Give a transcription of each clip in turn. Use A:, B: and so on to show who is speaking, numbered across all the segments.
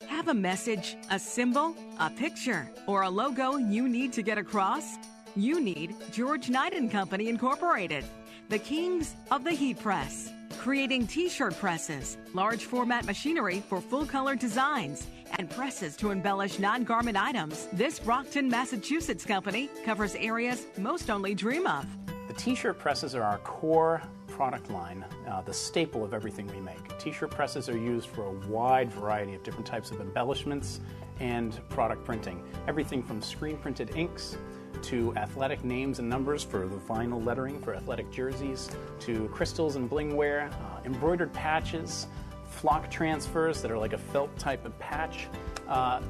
A: Have a message, a symbol, a picture, or a logo you need to get across? You need George Knight & Company Incorporated, the kings of the heat press. Creating t-shirt presses, large format machinery for full color designs, and presses to embellish non-garment items, this Brockton, Massachusetts company covers areas most only dream of.
B: The t-shirt presses are our core product line, the staple of everything we make. T-shirt presses are used for a wide variety of different types of embellishments and product printing. Everything from screen printed inks to athletic names and numbers for the vinyl lettering for athletic jerseys, to crystals and blingware, embroidered patches, flock transfers that are like a felt type of patch,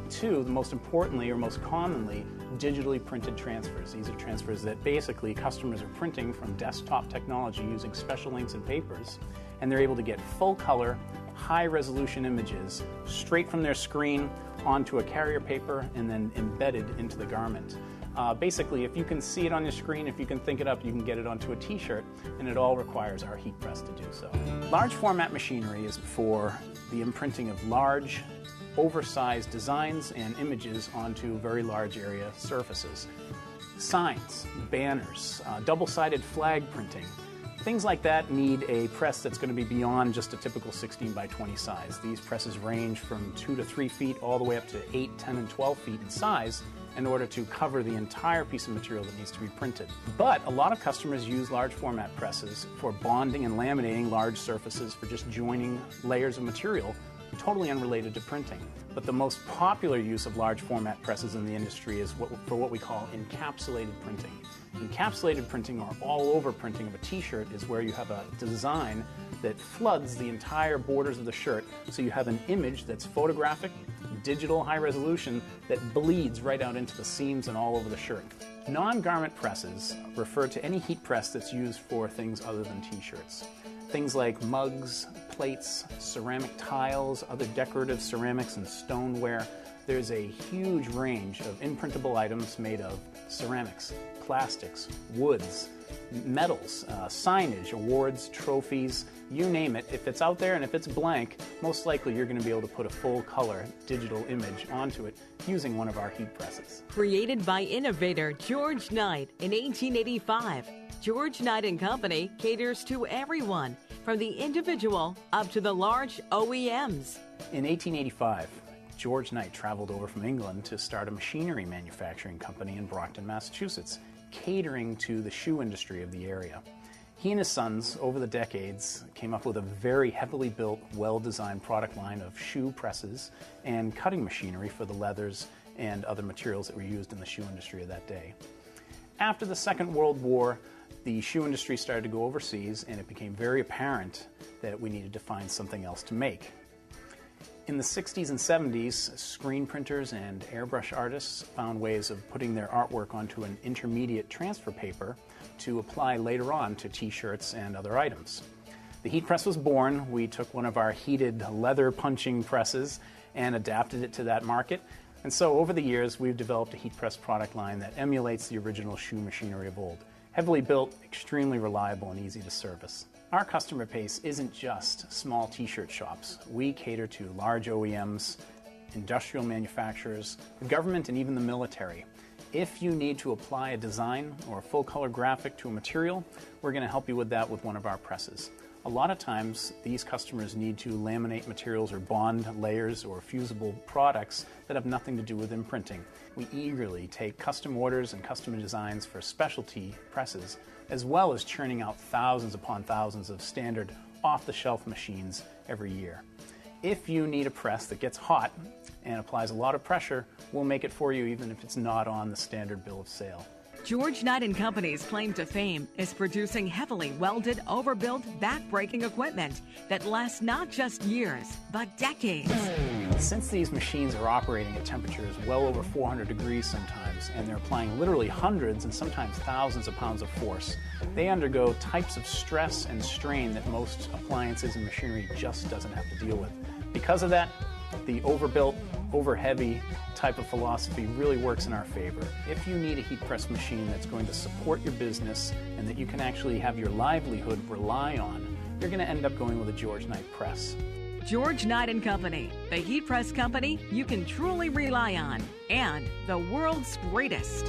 B: to, most importantly or most commonly, digitally printed transfers. These are transfers that basically customers are printing from desktop technology using special inks and papers, and they're able to get full color, high resolution images straight from their screen onto a carrier paper and then embedded into the garment. Basically, if you can see it on your screen, if you can think it up, you can get it onto a t-shirt, and it all requires our heat press to do so. Large format machinery is for the imprinting of large, oversized designs and images onto very large area surfaces. Signs, banners, double-sided flag printing, things like that need a press that's going to be beyond just a typical 16 by 20 size. These presses range from 2 to 3 feet all the way up to 8, 10, and 12 feet in size in order to cover the entire piece of material that needs to be printed. But a lot of customers use large format presses for bonding and laminating large surfaces, for just joining layers of material totally unrelated to printing. But the most popular use of large format presses in the industry is for what we call encapsulated printing. Encapsulated printing, or all-over printing of a t-shirt, is where you have a design that floods the entire borders of the shirt, so you have an image that's photographic, digital, high resolution, that bleeds right out into the seams and all over the shirt. Non-garment presses refer to any heat press that's used for things other than t-shirts. Things like mugs, plates, ceramic tiles, other decorative ceramics and stoneware. There's a huge range of imprintable items made of ceramics, plastics, woods, metals, signage, awards, trophies, you name it. If it's out there and if it's blank, most likely you're going to be able to put a full color digital image onto it using one of our heat presses.
A: Created by innovator George Knight in 1885, George Knight & Company caters to everyone, from the individual up to the large OEMs.
B: In 1885, George Knight traveled over from England to start a machinery manufacturing company in Brockton, Massachusetts, catering to the shoe industry of the area. He and his sons, over the decades, came up with a very heavily built, well-designed product line of shoe presses and cutting machinery for the leathers and other materials that were used in the shoe industry of that day. After the Second World War, the shoe industry started to go overseas, and it became very apparent that we needed to find something else to make. In the 60s and 70s, screen printers and airbrush artists found ways of putting their artwork onto an intermediate transfer paper to apply later on to t-shirts and other items. The heat press was born. We took one of our heated leather punching presses and adapted it to that market. And so over the years, we've developed a heat press product line that emulates the original shoe machinery of old. Heavily built, extremely reliable, and easy to service. Our customer base isn't just small t-shirt shops. We cater to large OEMs, industrial manufacturers, the government, and even the military. If you need to apply a design or a full-color graphic to a material, we're going to help you with that with one of our presses. A lot of times, these customers need to laminate materials or bond layers or fusible products that have nothing to do with imprinting. We eagerly take custom orders and custom designs for specialty presses, as well as churning out thousands upon thousands of standard off-the-shelf machines every year. If you need a press that gets hot and applies a lot of pressure, we'll make it for you even if it's not on the standard bill of sale.
A: George Knight & Company's claim to fame is producing heavily welded, overbuilt, back-breaking equipment that lasts not just years, but decades.
B: Since these machines are operating at temperatures well over 400 degrees sometimes, and they're applying literally hundreds and sometimes thousands of pounds of force, they undergo types of stress and strain that most appliances and machinery just doesn't have to deal with. Because of that, the overbuilt, over-heavy type of philosophy really works in our favor. If you need a heat press machine that's going to support your business and that you can actually have your livelihood rely on, you're going to end up going with a George Knight press.
A: George Knight & Company, the heat press company you can truly rely on, and the world's greatest.